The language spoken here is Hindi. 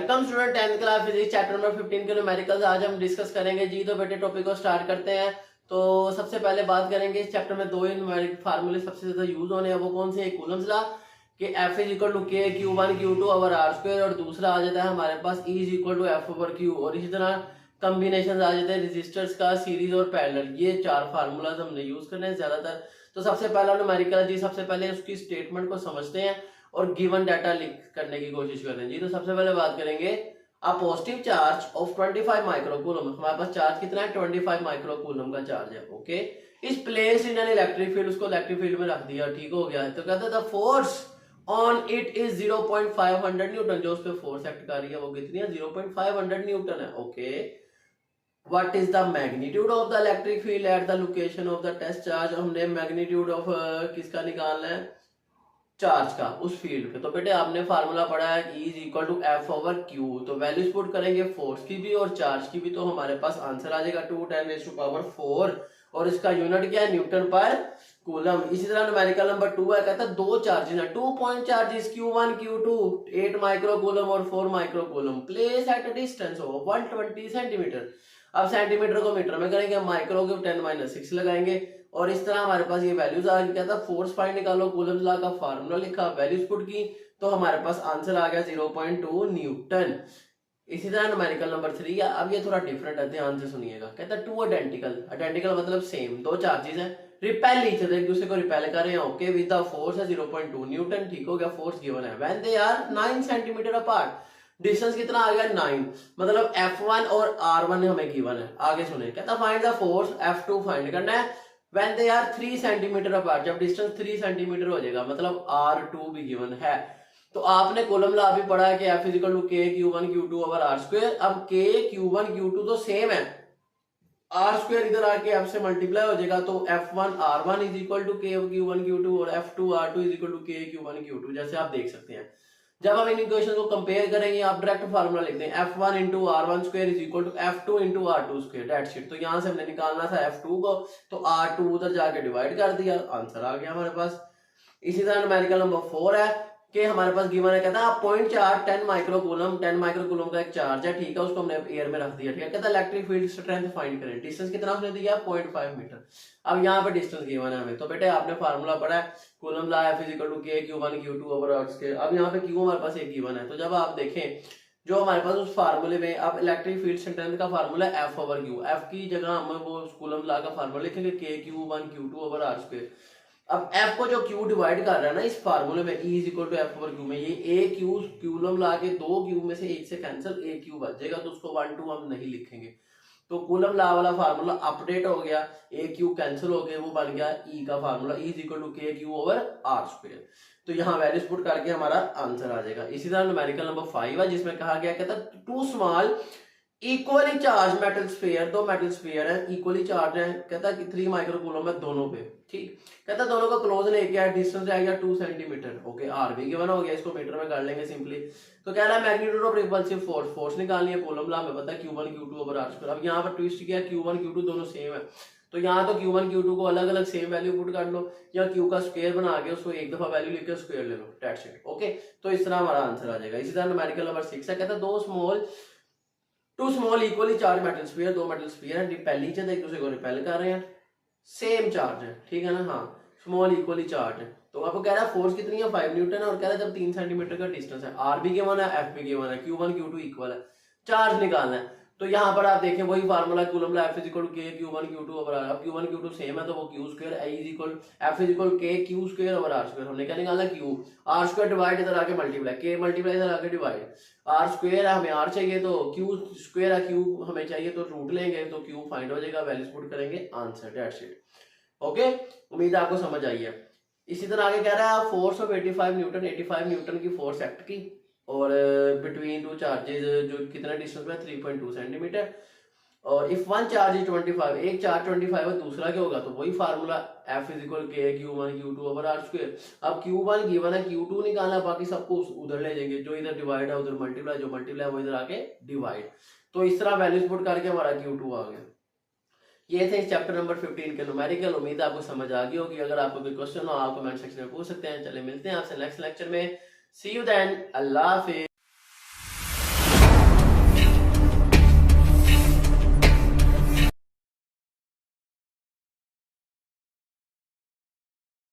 Welcome student 10th class physics chapter number 15 के न्यूमेरिकल्स आज हम डिस्कस करेंगे जी। तो बेटे टॉपिक को स्टार्ट करते हैं। तो सबसे पहले बात करेंगे इस चैप्टर में दो ही न्यूमेरिक फार्मूले सबसे ज्यादा यूज होने हैं। वो कौन से? एक कूलम्स लॉ कि F is equal to K Q one Q two over R square, और दूसरा आ जाता है हमारे पास E is equal to F over Q. और इसी तरह कॉम्बिनेशन आ जाते हैं रेजिस्टर्स का, सीरीज और पैरेलल। ये चार फार्मूलाज हमने यूज करने हैं ज्यादातर। तो सबसे पहला न्यूमेरिकल जी, सबसे पहले उसकी स्टेटमेंट को समझते हैं और गिवन डाटा लिख करने की कोशिश करते हैं जी। तो सबसे पहले बात करेंगे a positive charge of 25 microcoulomb. हमारे पास चार्ज कितना है? 25 माइक्रोकूलम का चार्ज है। ओके, इस place in an electric field, उसको इलेक्ट्रिक फील्ड में रख दिया, ठीक हो गया है। तो कहते हैं the force on it is 0.500 Newton. जो उस पे फोर्स एक्ट कर रही है वो कितनी है? 0.500 न्यूटन है। Okay, what is the magnitude of the electric field at the location of the test charge. हमने मैग्नीट्यूड ऑफ किसका निकालना है? चार्ज का, उस फील्ड पे। तो बेटे आपने फार्मूला पढ़ा है E is equal to F over Q. तो वैल्यूज पुट करेंगे फोर्स की भी और चार्ज की भी, तो हमारे पास आंसर आ जाएगा 2×10⁴, और इसका यूनिट क्या है? न्यूटन पर कूलम। इसी तरह न्यूमेरिकल नंबर 2 है, कहता है दो चार्जेस हैं, 2 point charges Q1 Q2 8 microcoulomb और 4 microcoulomb, place at a distance of 120 centimetre. अब सेंटीमीटर को मीटर में करेंगे, माइक्रो को 10⁻6 लगाएंगे, और इस तरह हमारे पास ये वैल्यूज आ गई। कहता फोर्स फाइंड निकालो, कूलम्स लॉ का फार्मूला लिखा, वैल्यूज पुट की, तो हमारे पास आंसर आ गया 0.2 न्यूटन। इसी तरह न्यूमेरिकल नंबर 3 है। अब ये थोड़ा डिफरेंट है, ध्यान से सुनिएगा। कहता है टू आइडेंटिकल, आइडेंटिकल मतलब सेम, दो चार्जेस हैं, रिपेल ईच अदर, एक दूसरे को रिपेल कर रहे हैं। ओके, विद द फोर्स है 0.2 न्यूटन, ठीक हो गया। फोर्स गिवन है when they are 9 centimetre apart. Distance कितना आ गया? 9, मतलब F1 और R1 हमें गिवन है। आगे सुने, कहता find the force F2 find करना है when they are 3 centimetre apart, जब डिस्टेंस 3 सेंटीमीटर हो जाएगा, मतलब R2 भी गिवन है। तो आपने कॉलम लॉ भी पढ़ा है कि F is equal to K Q1 Q2 over R square. अब के Q1 Q2 तो सेम है, आर स्क्वायर इधर आके F से मल्टीप्लाई हो जाएगा, तो F1 R1 is equal to K Q1 Q2 और F2 R2 is equal to K Q1 Q2, जैसे आप देख सकते हैं। जब हम इन इक्वेशन को कंपेयर करेंगे, आप डायरेक्ट फार्मूला लिखते हैं F1 into R1 square is equal to F2 into R2 square, that's it. तो यहाँ से हमने निकालना था F2 को, तो R2 उधर जाके डिवाइड कर दिया, आंसर आ गया हमारे पास। इसी तरह न्यूमेरिकल नंबर 4 है कि हमारे पास गिवन है, कहता है पॉइंट चार्ज 10 माइक्रोकूलम, 10 माइक्रोकूलम का एक चार्ज है, ठीक है, उसको हमने एयर में रख दिया, ठीक है। कहता है इलेक्ट्रिक फील्ड स्ट्रेंथ फाइंड करें, डिस्टेंस कितना उसने दिया? 0.5 मीटर। अब यहाँ पे डिस्टेंस गिवन है हमें, तो बेटे आपने फार्मूला पढ़ा है Coulomb law F is equal to K Q1 Q2 over R square. अब यहाँ पे Q हमारे पास एक गिवन है, तो जब आप देखें जो हमारे पास उस फार्मूले में, अब इलेक्ट्रिक फील्ड स्ट्रेंथ का फार्मूला है F ओवर Q, F की जगह हम वो कूलम लॉ का फार्मूला लिखेंगे K Q1 Q2 over R square. अब F को जो Q डिवाइड कर रहा है ना इस फार्मूले में, E is equal to F over Q में, ये ए क्यू क्यूलम ला के दो क्यू में से एक से कैंसिल ए क्यू बच जाएगा, तो उसको 1 2 हम नहीं लिखेंगे। तो कूलम लॉ वाला फार्मूला अपडेट हो गया, ए क्यू कैंसिल हो गए, वो बन गया E का formula, E is equal to K Q over R square. तो यहाँ वैल्यूज पुट करके हमारा आंसर आ जाएगा। इसी तरह न्यूमेरिकल नंबर 5 है, जिसमें कहा गया, कहता two small equally charge metal sphere, दो मेटल स्फीयर है, इक्वली चार्ज है, कहता कि 3 माइक्रोकूलम है दोनों पे, ठीक। कहता दोनों का क्लोज लेके आया, डिस्टेंस आ गया 2 सेंटीमीटर। ओके, आर भी गिवन हो गया, इसको मीटर में कर लेंगे सिंपली। तो कह रहा है magnitude of repulsive force, force निकालनी है, कूलम लॉ में पता है Q1 Q2 over R square. अब यहाँ पर ट्विस्ट किया, Q1 Q2 दोनों सेम है, तो यहाँ तो Q1 Q2 को अलग अलग सेम वैल्यू पुट कर लो, या Q का स्क्वायर बना के उसको एक दफा वैल्यू लिख के स्क्वायर ले लो, दैट्स इट। ओके, तो इस तरह हमारा आंसर आ जाएगा। इसी तरह न्यूमेरिकल नंबर 6 है, कहता है two small equally charge metal sphere, दो मेटल स्फीयर है, रिपेल ईच अदर, एक दूसरे को रिपेल कर रहे हैं, सेम चार्ज है, ठीक है ना, हाँ, स्मॉल इक्वली चार्ज है। तो आपको कह रहा है फोर्स कितनी है? 5 न्यूटन है, और कह रहा है जब 3 सेंटीमीटर का डिस्टेंस है, आर भी गिवन है, एफ भी गिवन है, Q1 Q2 इक्वल है, चार्ज निकालना है। तो यहाँ पर आप देखें वही formula Coulomb law F is equal to K Q1 Q2 over are. अब Q1 Q2 सेम है, तो वो Q square I is equal F is equal K Q square over R square. हमने क्या निकाला? Q, आर स्क्वायर डिवाइड इधर आके मल्टीप्लाई, के मल्टीप्लाई इधर आके डिवाइड, आर स्क्वायर है, हमें आर चाहिए, तो Q स्क्वायर है, Q हमें चाहिए, तो रूट लेंगे, तो Q फाइंड हो जाएगा, वैल्यूज पुट करेंगे, आंसर, दैट्स इट। ओके, उम्मीद है आपको समझ आई है। इसी तरह आगे कह रहा है फोर्स ऑफ 85 न्यूटन, 85 न्यूटन की फोर्स एक्ट की, और बिटवीन टू चार्जेस जो कितना डिस्टेंस में 3.2 सेंटीमीटर, और इफ वन चार्ज इज 25, एक चार्ज 25 है, दूसरा क्या होगा? तो वही फार्मूला F इज इक्वल के Q1 Q2 over R square. अब Q1 गिवन है, Q2 निकालना, बाकी सबको उधर ले जाएंगे, जो इधर डिवाइड है उधर मल्टीप्लाई, जो मल्टीप्लाई वो इधर आके डिवाइड। तो इस तरह वैल्यूज पुट करके हमारा Q2 आ गया। ये थे इस चैप्टर नंबर 15 के न्यूमेरिकल। उम्मीद है आपको समझ आ गई होगी। अगर आपको कोई क्वेश्चन हो आप कमेंट सेक्शन में पूछ सकते हैं। चले मिलते हैं आपसे नेक्स्ट लेक्चर में। सी यू देन, अल्लाह हाफिज़।